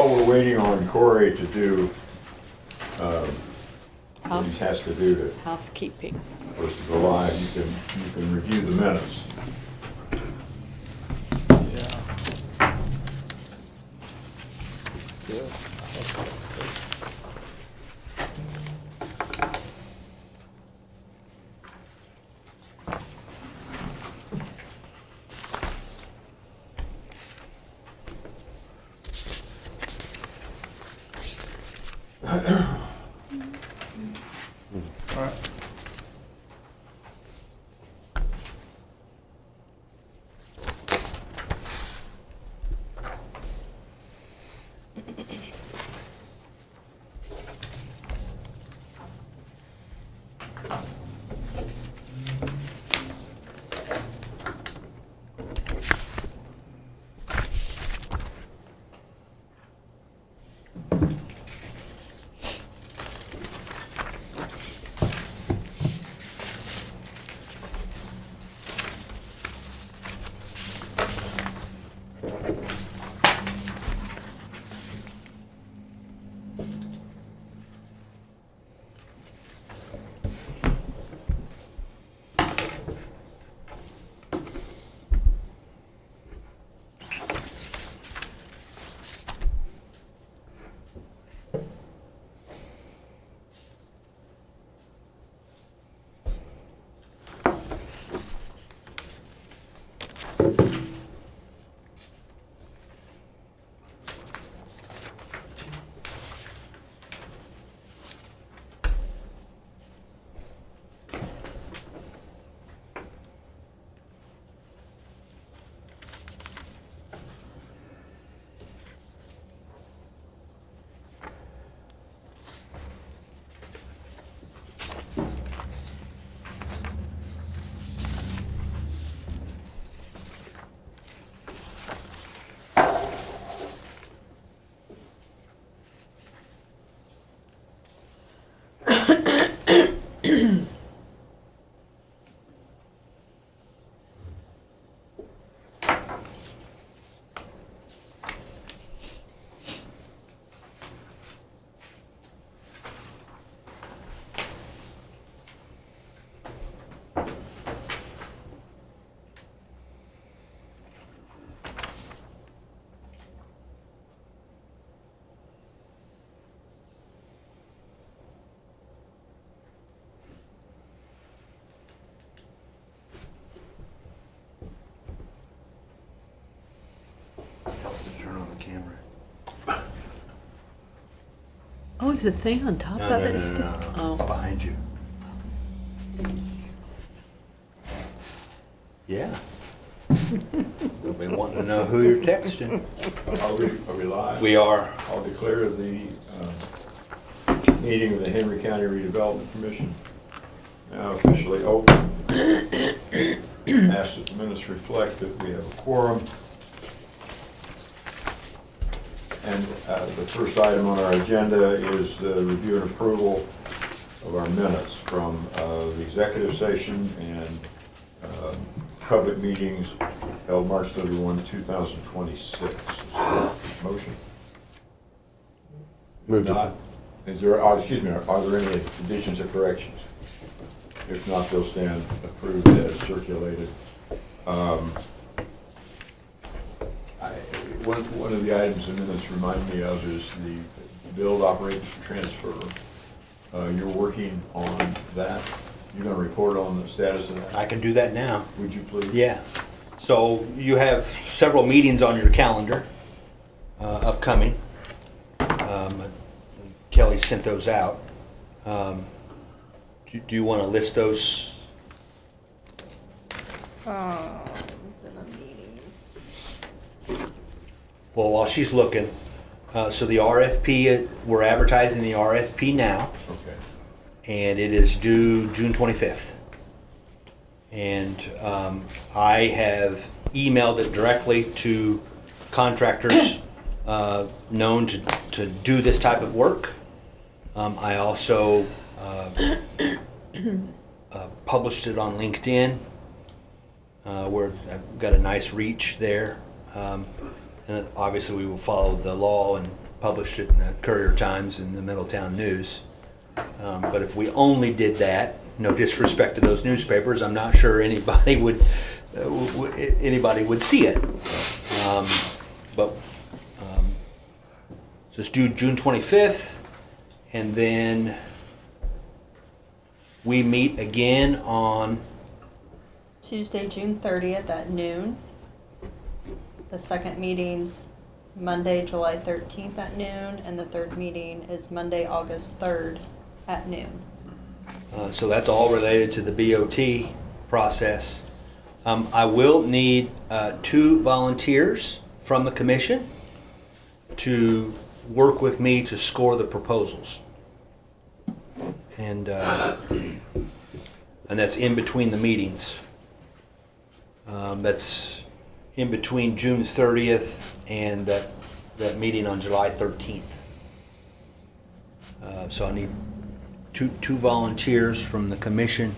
while we're waiting on Corey to do what he has to do to, Housekeeping. for us to go live, you can review the minutes. Helps to turn on the camera. Oh, is the thing on top of it still? No. It's Oh, behind you. Yeah. They'll be wanting to know who you're texting. Are we live? We are. I'll declare the meeting of the Henry County Redevelopment Commission now officially open. Ask that the minutes reflect that we have a quorum. And the first item on our agenda is the review and approval of our minutes from the executive session and public meetings held March 31, 2026. Motion? If not, is there, excuse me, are there any additions or corrections? If not, they'll stand approved as circulated. One of the items the minutes remind me of is the build, operate, and transfer. You're working on that. You're going to report on the status of that? I can do that now. Would you please? Yeah. So you have several meetings on your calendar upcoming. Kelly sent those out. Do you want to list those? Well, while she's looking, so the RFP, we're advertising the RFP now, Okay. and it is due June 25th. And I have emailed it directly to contractors known to do this type of work. I also published it on LinkedIn, where I've got a nice reach there. And obviously we will follow the law and published it in the Courier Times and the Middletown News. But if we only did that, no disrespect to those newspapers, I'm not sure anybody would see it. But so it's due June 25th, and then we meet again on Tuesday, June 30th at noon. The second meeting's Monday, July 13th at noon, and the third meeting is Monday, August 3rd at noon. So that's all related to the BOT process. I will need 2 volunteers from the commission to work with me to score the proposals. And that's in between the meetings. That's in between June 30th and that meeting on July 13th. So I need two volunteers from the commission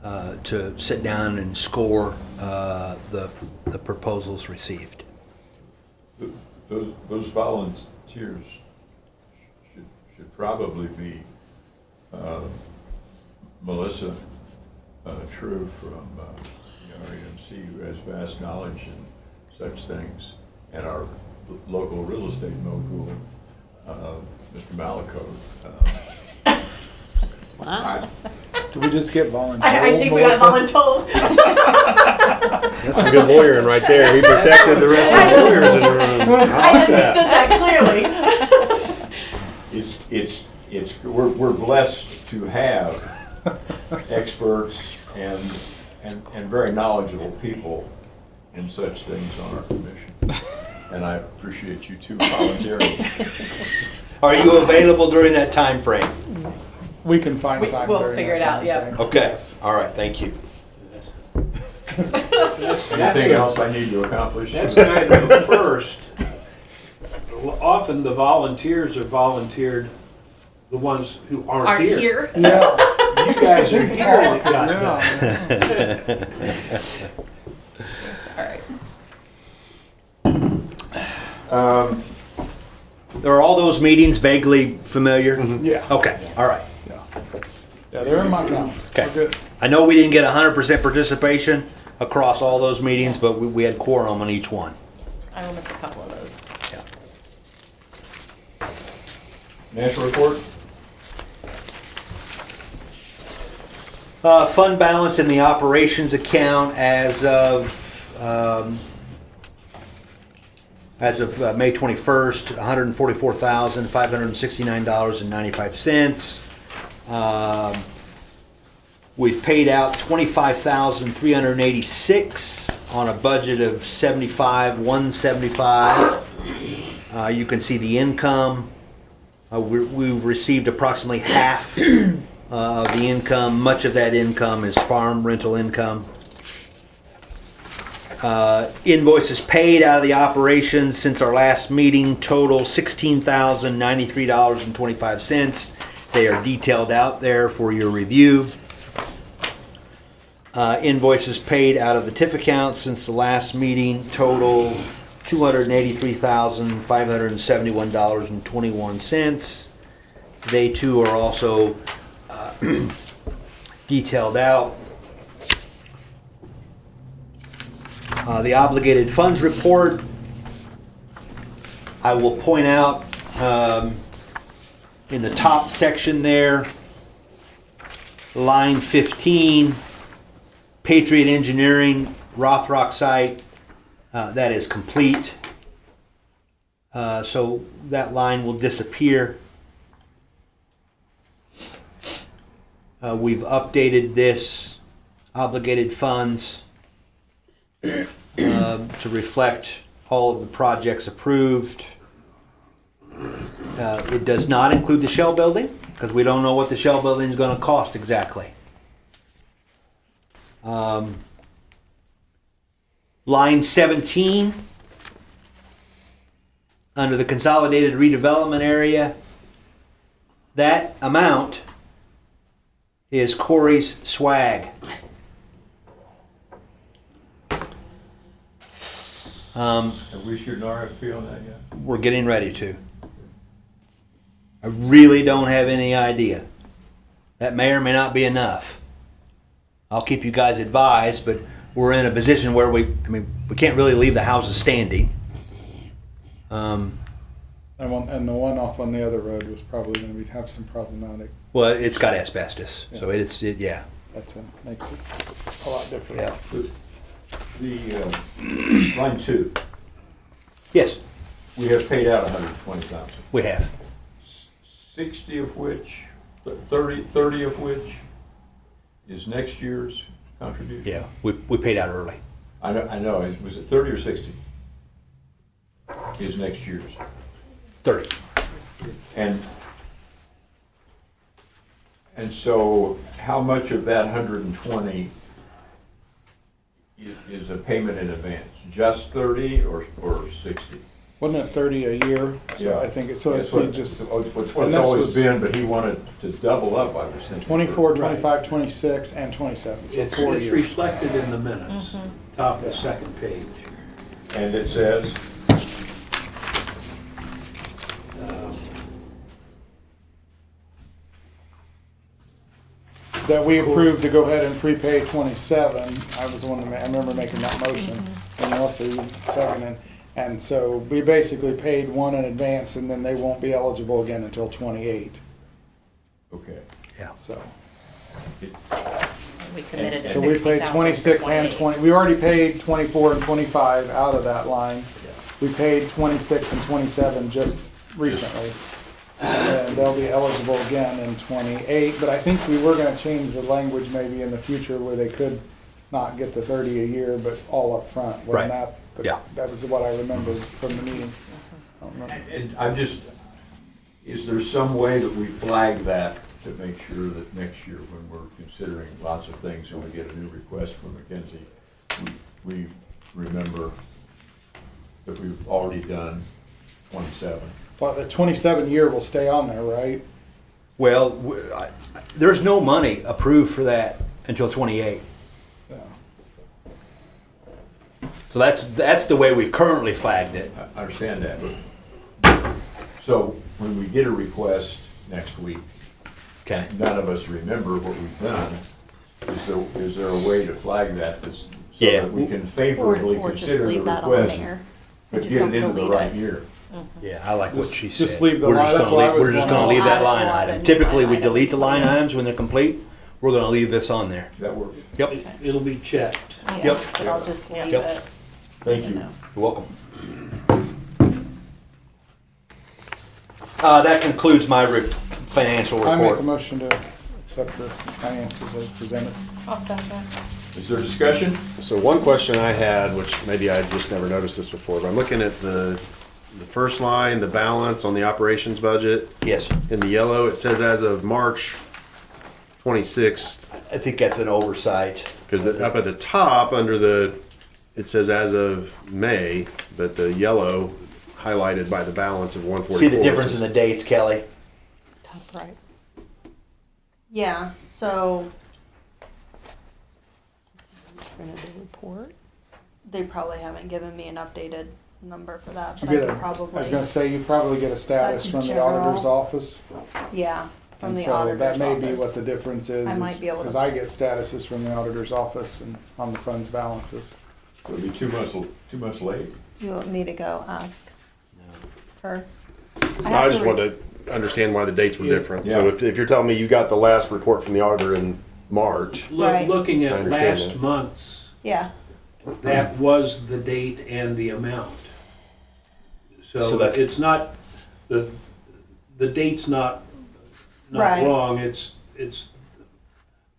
to sit down and score the proposals received. Those volunteers should probably be Melissa True from REMC, who has vast knowledge in such things, and our local real estate mogul, Mr. Malako. Wow. Do we just get voluntold? I think we got voluntold. That's some good lawyering right there. He protected the rest of the lawyers in the room. I understood that clearly. We're blessed to have experts and very knowledgeable people in such things on our commission. And I appreciate you two volunteering. Are you available during that time frame? We can find time. We'll during figure that it out, time yeah. frame. Okay. Yes. All right. Thank you. Anything else I need to accomplish? That's kind of the first. Often the volunteers are volunteered, the ones who aren't Aren't here. here. Yeah. You guys are here and it got done. Yeah. It's all right. Are all those meetings vaguely familiar? Yeah. Okay. All right. Yeah. Yeah, they're in my calendar. Okay. We're good. I know we didn't get 100% participation across all those meetings, but we had quorum on each one. I will miss a couple of those. Yeah. Financial report? Fund balance in the operations account as of May 21st, $144,569.95. We've paid out $25,386 on a budget of $75,175. You can see the income. We've received approximately half of the income. Much of that income is farm rental income. Invoices paid out of the operations since our last meeting total $16,093.25. They are detailed out there for your review. Invoices paid out of the TIF account since the last meeting total $283,571.21. They too are also detailed out. The obligated funds report, I will point out in the top section there, line 15, Patriot Engineering, Rothrock site, that is complete. So that line will disappear. We've updated this obligated funds to reflect all of the projects approved. It does not include the Shell building because we don't know what the Shell building is going to cost exactly. Line 17, under the consolidated redevelopment area, that amount is Corey's swag. Have we issued an RFP on that yet? We're getting ready to. I really don't have any idea. That may or may not be enough. I'll keep you guys advised, but we're in a position where we can't really leave the houses standing. And the one off on the other road was probably going to have some problematic. Well, it's got asbestos, so yeah. Makes it a lot different. Yeah. The line 2, Yes, we have paid out 120,000. we have. 60 of which, 30 of which is next year's contribution? Yeah, we paid out early. I know, was it 30 or 60? Is next year's. 30. And so how much of that 120 is a payment in advance? Just 30 or 60? Wasn't it 30 a year? So Yeah. I think it's, so That's if what we just, what's and this always was- been, but he wanted to double up, I was thinking. 24, 25, 26, and 27, so It's 4 it's years. reflected in the minutes, top of the second page. And it says, That we approved to go ahead and prepay 27. I was the one I remember making that motion, and Melissa seconded. And so we basically paid one in advance, and then they won't be eligible again until 28. okay. Yeah. So, We committed to so we paid 60,000 for 26 and 28. 20. We already paid 24 and 25 out of that line. We paid 26 and 27 just recently. And they'll be eligible again in 28, but I think we were gonna change the language maybe in the future where they could not get the 30 a year, but all up front. Right. Wasn't that? Yeah. That was what I remembered from the meeting. I don't remember. And I'm just, is there some way that we flag that to make sure that next year when we're considering lots of things and we get a new request from Mackenzie, we remember that we've already done 27? But the 27 year will stay on there, right? Well, there's no money approved for that until 28. Yeah. So that's the way we've currently flagged it. I understand that, but, so when we get a request next week, Okay. none of us remember what we've done, is there a way to flag that so Yeah. that we can favorably Or just consider the leave that on request, there. but Just get don't it into the delete right it. year? Yeah, I like what Just- she said. just leave the We're line- just that's gonna what I leave- was We're just going gonna on. leave that Add- line add a item. new Typically, line we item. delete the line items when they're complete. We're gonna leave this on there. That works. Yep, It'll be checked. Yeah, Yep. but I'll just leave Yep. it. Thank you. you're welcome. That concludes my financial I make a report. motion to accept the finances as presented. I'll second. Is there discussion? So one question I had, which maybe I just never noticed this before, but I'm looking at the first line, the balance on the operations budget. Yes, In the yellow, it says as of March 26th, I think that's an oversight. because up at the top, it says as of May, but the yellow highlighted by the balance of 144. See the difference in the dates, Kelly? Top right. Yeah, so Printed the report. they probably haven't given me an updated number for that, You but I get could I was gonna probably, say, you probably get a status That's from the general. auditor's office. yeah, from And the so auditor's that may office. be what the difference is. I might be able to- Because I get statuses from the auditor's office and on the funds balances. It'll be 2 months late. You want me to go ask her? I just wanted to understand why the dates were different. So Yeah. if you're telling me you got the last report from the auditor in March, Right. Looking I at understand last that. month's, Yeah, that was the date and the amount. So So that's- it's not, the date's not Right. wrong, it's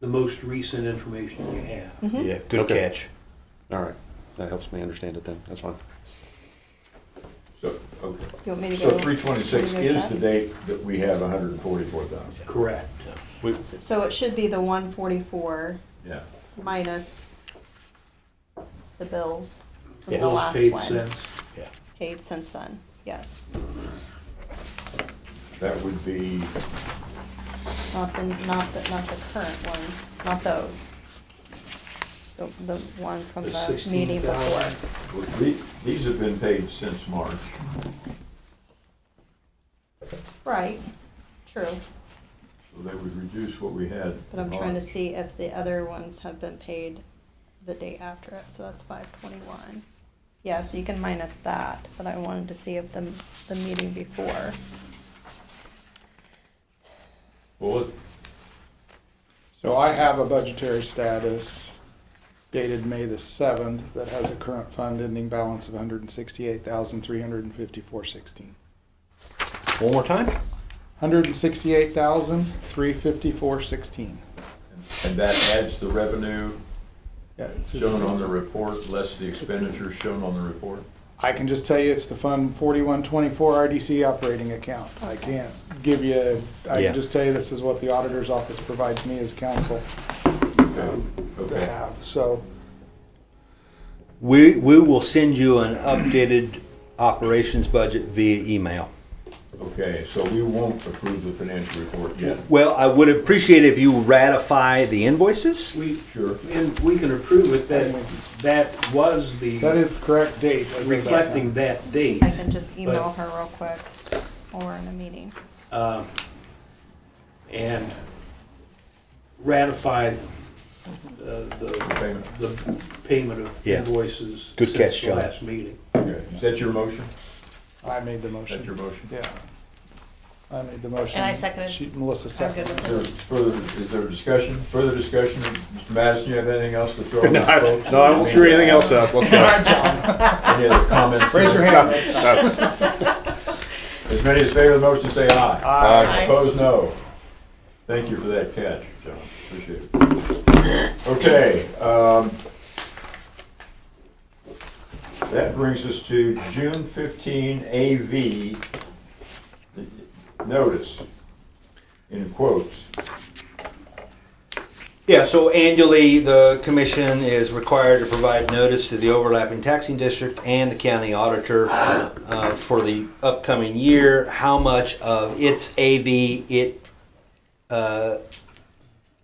the most recent information you have. Mm-hmm. Yeah, good Okay. catch. all right, that helps me understand it then. That's fine. So, okay. you want me to So go? 326 want me to go is check? the date that we have 144,000. Correct. So it should be the 144 Yeah. minus the bills from Yeah. the last Paid one. since. Yeah. Paid since then, yes. That would be, Not the current ones, not those. The one from The the meeting before. 16,000. these have been paid since March. Right, True, So they would reduce what we had. but I'm in trying to March. see if the other ones have been paid the day after it, so that's 5/21. Yeah, so you can minus that, but I wanted to see if the meeting before. Well, So I have a budgetary status dated May the 7th that has a current fund ending balance of 168,354.16. One more time? 168,354.16. and that adds the revenue Yeah, it's just- shown on the report, less the expenditures shown on the report? I can just tell you it's the Fund 4124 RDC operating account. I can't give you, I Yeah. can just tell you this is what the auditor's office provides me as counsel to Okay. have, so. We will send you an updated operations budget via email. Okay, so we won't approve the financial report yet? Well, I would appreciate if you ratify the invoices. Sure. And we can approve it, that was That the, is the correct date. as of that reflecting time. that date. I can just email her real quick while we're in a meeting. And ratify The payment. the payment of Yeah. invoices Good since catch, the John. last meeting. Okay, is that your motion? I made the Is that your motion. motion? Yeah. I made the motion. And I seconded. Melissa I'm good seconded. with Is there discussion, further discussion? Mr. Madison, you have anything else to throw in? No, I won't screw anything else up. Let's go. Any other comments? Raise your hand next time. As many as favor the motion, say aye. Aye. Opposed, no. Thank you for that catch, John. Appreciate it. Okay, that brings us to June 15 AV notice, in quotes. Yeah, so annually, the commission is required to provide notice to the overlapping taxing district and the county auditor for the upcoming year, how much of its AV it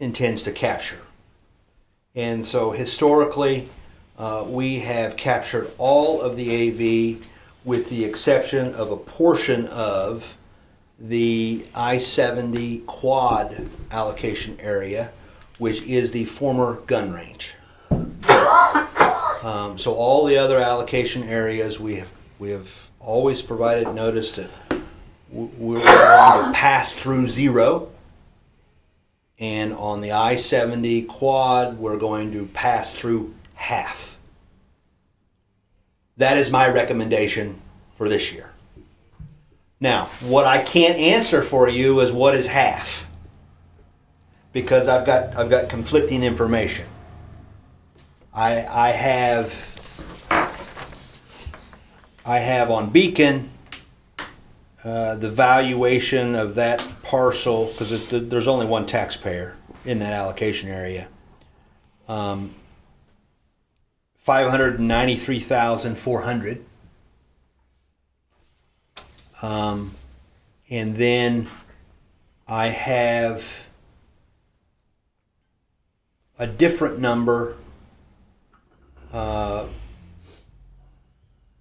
intends to capture. And so historically, we have captured all of the AV with the exception of a portion of the I-70 quad allocation area, which is the former gun range. So all the other allocation areas, we have always provided notice that we're going to pass through zero. And on the I-70 quad, we're going to pass through half. That is my recommendation for this year. Now, what I can't answer for you is what is half, because I've got conflicting information. I have on Beacon the valuation of that parcel, because there's only one taxpayer in that allocation area. $593,400. And then I have a different number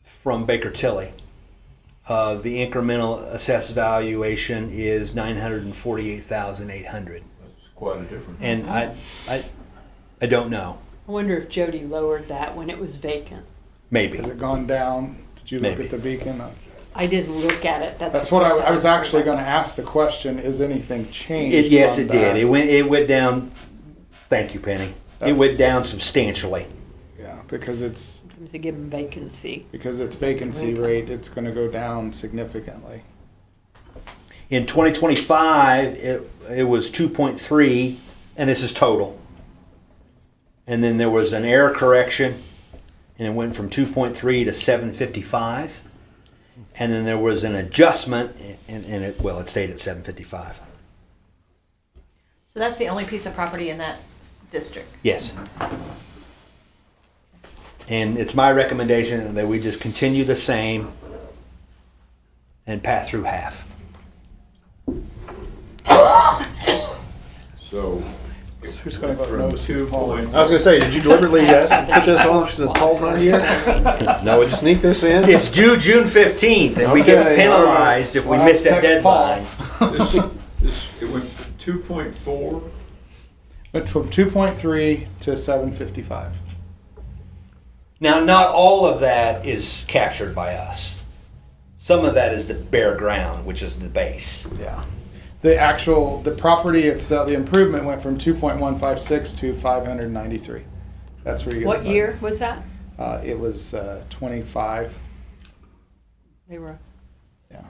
from Baker Tilly. The incremental assessed valuation is $948,800, That's quite a difference. and I don't know. I wonder if Jody lowered that when it was vacant. Maybe. Has it gone down? Did you look Maybe. at the beacon? I didn't look at it. That's what I was actually going to ask the question, is anything changed? Yes, on it did. that? It went down. Thank you, Penny. It went That's- down substantially. Yeah, because it's To give them vacancy. vacancy rate, it's going to go down significantly. In 2025, it was 2.3, and this is total. And then there was an error correction, and it went from 2.3 to 755. And then there was an adjustment, and it stayed at 755. So that's the only piece of property in that district. Yes. And it's my recommendation that we just continue the same and pass through half. So, Who's going to vote from no since 2 Paul point, isn't? I was gonna say, did you deliberately put this on since Paul's not here? No, it's Sneak this in? It's due June 15th, and we get Okay, penalized if we Well, miss that text Paul. deadline. it went 2.4? Went from 2.3 to 755. Now, not all of that is captured by us. Some of that is the bare ground, which is the base. Yeah. The property itself, the improvement went from 2.156 to 593. That's where you get What the year was that? It was 25. They were, Yeah.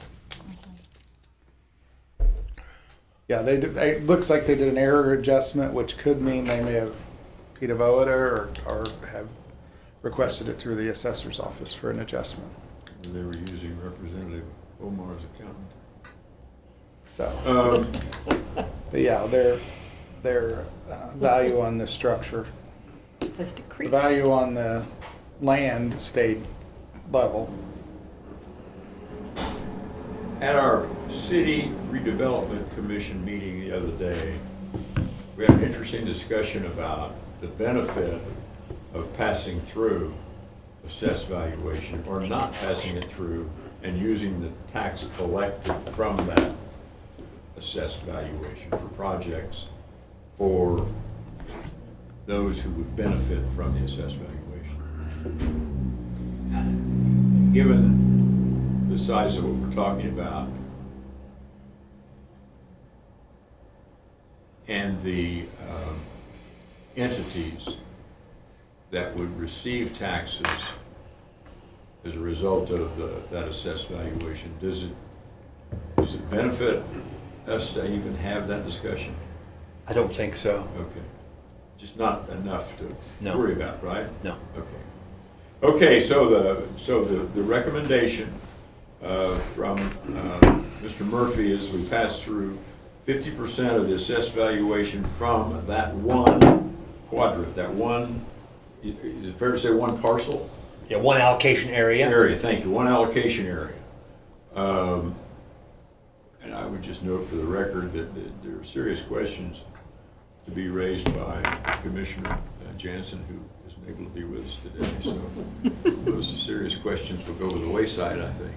Yeah, it looks like they did an error adjustment, which could mean they may have PWO'd it or have requested it through the assessor's office for an adjustment. They were using Representative Omar's accountant. So, but yeah, their value on the structure, has the decreased. value on the land stayed level. At our city redevelopment commission meeting the other day, we had an interesting discussion about the benefit of passing through assessed valuation or not passing it through and using the tax collected from that assessed valuation for projects for those who would benefit from the assessed valuation. Given the size of what we're talking about and the entities that would receive taxes as a result of that assessed valuation, does it benefit us to even have that discussion? I don't think so. Okay. Just not enough to No. worry about, right? No. Okay. Okay, so the recommendation from Mr. Murphy is we pass through 50% of the assessed valuation from that one quadrant, that one, is it fair to say one parcel? Yeah, one allocation area. Area, thank you, one allocation area. And I would just note for the record that there are serious questions to be raised by Commissioner Jansen, who isn't able to be with us today. So those serious questions will go to the wayside, I think.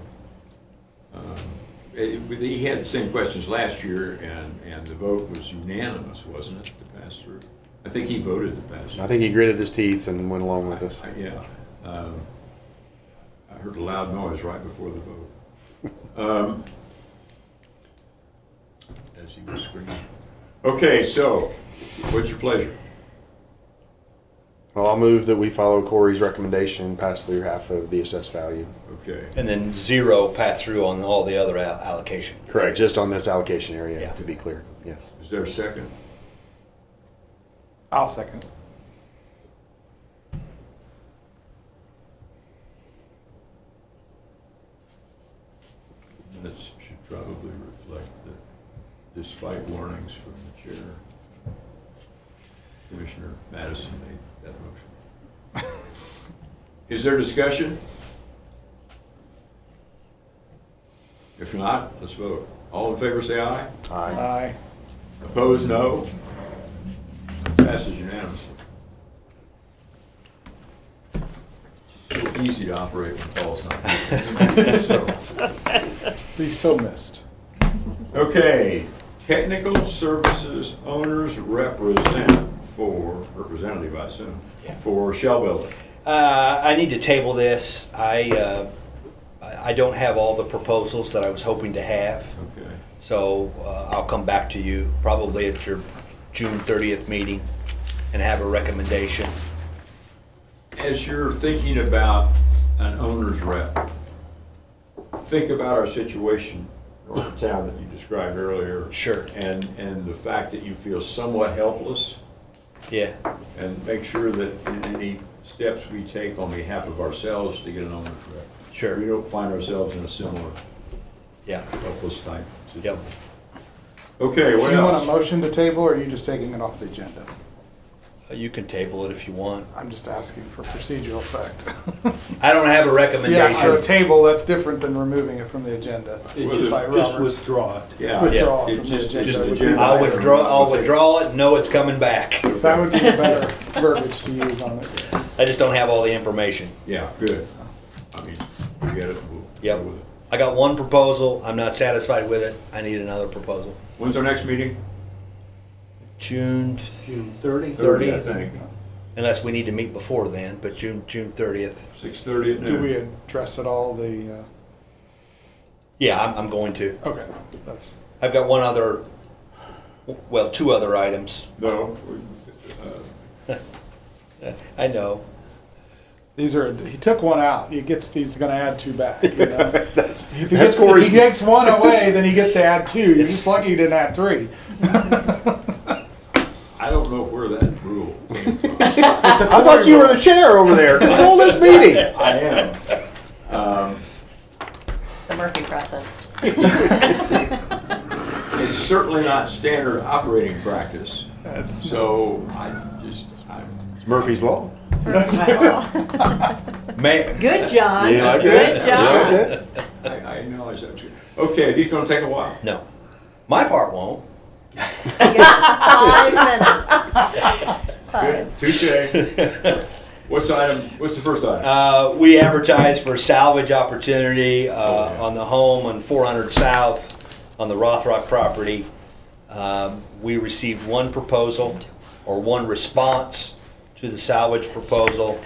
He had the same questions last year, and the vote was unanimous, wasn't it, to pass through? I think he voted to pass through. I think he gritted his teeth and went along with us. Yeah. I heard a loud noise right before the vote. As he was screaming. Okay, so what's your pleasure? Well, I'll move that we follow Corey's recommendation and pass through half of the assessed value. Okay. And then zero pass through on all the other allocation. Correct, just on this allocation area, Yeah. to be clear, yes. Is there a second? I'll second. Minutes should probably reflect that despite warnings from the chair, Commissioner Madison made that motion. Is there discussion? If not, let's vote. All in favor say aye. Aye. Aye. Opposed, no. Passes unanimously. It's so easy to operate when Paul's not here. So, Be so missed. okay, technical services owners representative, I assume, Yeah. for Shell Building. I need to table this. I don't have all the proposals that I was hoping to have. Okay. So I'll come back to you probably at your June 30th meeting and have a recommendation. As you're thinking about an owner's rep, think about our situation in the town that you described earlier. Sure. And the fact that you feel somewhat helpless, Yeah. and make sure that in any steps we take on behalf of ourselves to get an owner's rep, Sure. we don't find ourselves in a similar Yeah. helpless type Yep. situation. Okay, what Do you want a else? motion to table, or are you just taking it off the agenda? You can table it if you want. I'm just asking for procedural effect. I don't have a Yeah, recommendation. so a table, that's different than removing it from the agenda. It By just Roberts. withdraw it. Yeah. Withdraw it from the just- agenda. just would be agenda. the- I'll withdraw it, know it's coming back. That would be the better verbiage to use on it. I just don't have all the information. Yeah, good. I mean, we get it, we'll Yep. go with it. I got one proposal. I'm not satisfied with it. I need another proposal. When's our next meeting? June, June 30? 30, I think. unless we need to meet before then, but June 30th. 6:30 at noon. Do we address at all the, Yeah, I'm going to. okay, that's, I've got one other, well, two other items. No. I know. these are, he took one out, he's gonna add two back, you know? If Corey's- he takes one away, then he gets to add two, you're just lucky you didn't add three. I don't know where that rule came from. I thought you were the chair over there. Control this meeting. I am. It's the Murphy process. It's certainly not standard operating practice, That's, so It's Murphy's Law. May, Good, John. You like Good that? job. You like that? I acknowledge that too. Okay, these gonna take a while. no. My part won't. 5 minutes. Good, touche. What's the first item? We advertised for salvage opportunity on the home on 400 South on the Rothrock property. We received one proposal or one response to the salvage proposal.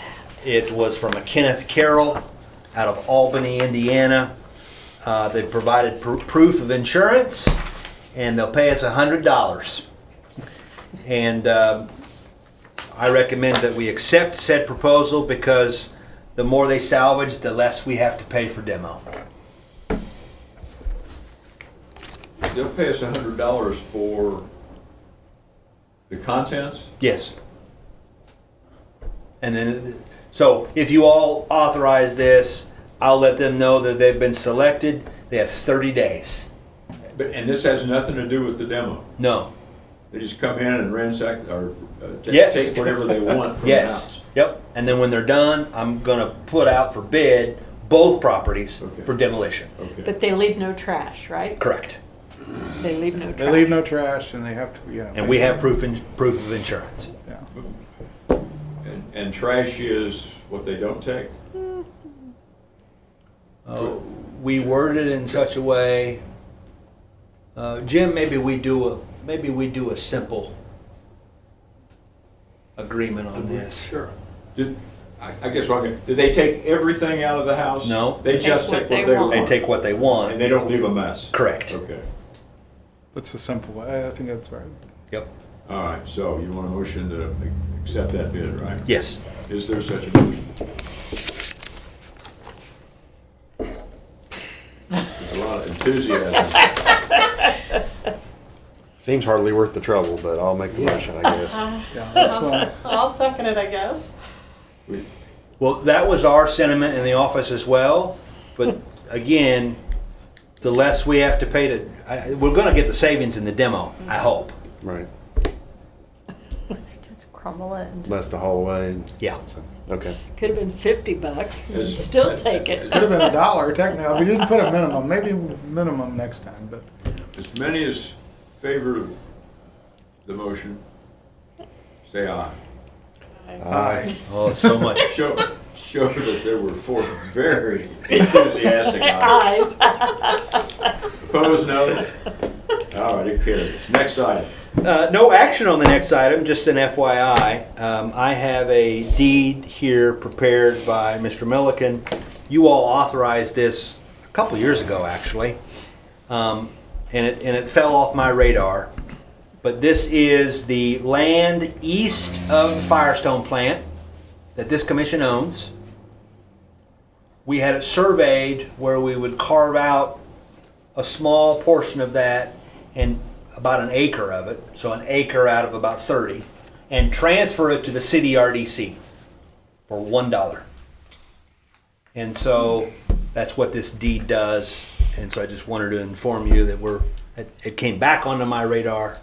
It was from a Kenneth Carroll out of Albany, Indiana. They provided proof of insurance, and they'll pay us $100. And I recommend that we accept said proposal because the more they salvage, the less we have to pay for demo. They'll pay us $100 for the contents? Yes. And then, so if you all authorize this, I'll let them know that they've been selected. They have 30 days. And this has nothing to do with the demo? No. They just come in and ransack or Yes. take whatever they want from the Yes. house? Yep. And then when they're done, I'm gonna put out for bid both properties Okay. for demolition. Okay. But they leave no trash, right? Correct. They leave no they trash. leave no trash and they have to, you know. And we have proof of insurance. Yeah. And trash is what they don't take? We worded it in such a way, Jim, maybe we do a simple agreement on this. Sure. I guess did they take everything out of the house? No. They just take what they want? They take what they And want. they don't leave a mess? Correct. Okay. That's a simple way, I think that's right. Yep. All right, so you want a motion to accept that bid, right? Yes. Is there such a motion? There's a lot of enthusiasm. Seems hardly worth the trouble, but I'll make the motion, I guess. Yeah, that's fine. I'll second it, I guess. Well, that was our sentiment in the office as well. But again, the less we have to pay we're going to get the savings in the demo, I hope. Right. Just crumble it and Less to haul away. Yeah. So, okay. Could have been $50. Is- Still take it. Could have been $1 technically, we didn't put a minimum, maybe minimum next time, but. As many as favor the motion, say aye. Aye. Oh, so much. Show that there were 4 very enthusiastic ayes. Eyes. Opposed, no? All right, it carries. Next item. No action on the next item, just an FYI. I have a deed here prepared by Mr. Milliken. You all authorized this a couple years ago, actually, and it fell off my radar. But this is the land east of the Firestone plant that this commission owns. We had it surveyed where we would carve out a small portion of that and about an acre of it, so an acre out of about 30, and transfer it to the city RDC for $1. And so that's what this deed does. And so I just wanted to inform you that it came back onto my radar.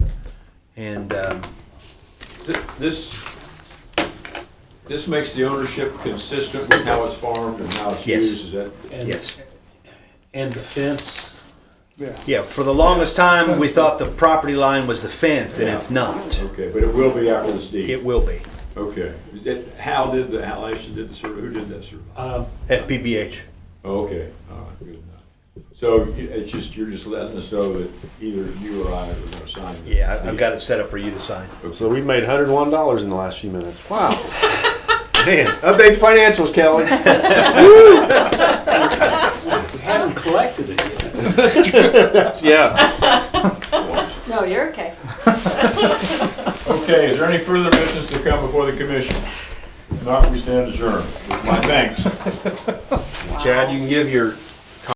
And This makes the ownership consistent with how it's farmed and how it's Yes. used, is that? And- yes, And the fence, yeah, for the longest time we thought the property line was the fence, and it's not. Okay, but it will be after this deed? It will be. Okay. Hal Ashton did the survey, who did that survey? FPBH. Oh, okay, all right, good enough. So it's just, you're just letting us know that either you or I are gonna sign. Yeah, I've got it set up for you to sign. So we've made $101 in the last few minutes. Wow. Man, update the financials, Kelly. We haven't collected it yet. Yeah. No, you're okay. Okay, is there any further business to come before the commission? If not, we stand adjourned. With my thanks. Chad, you can give your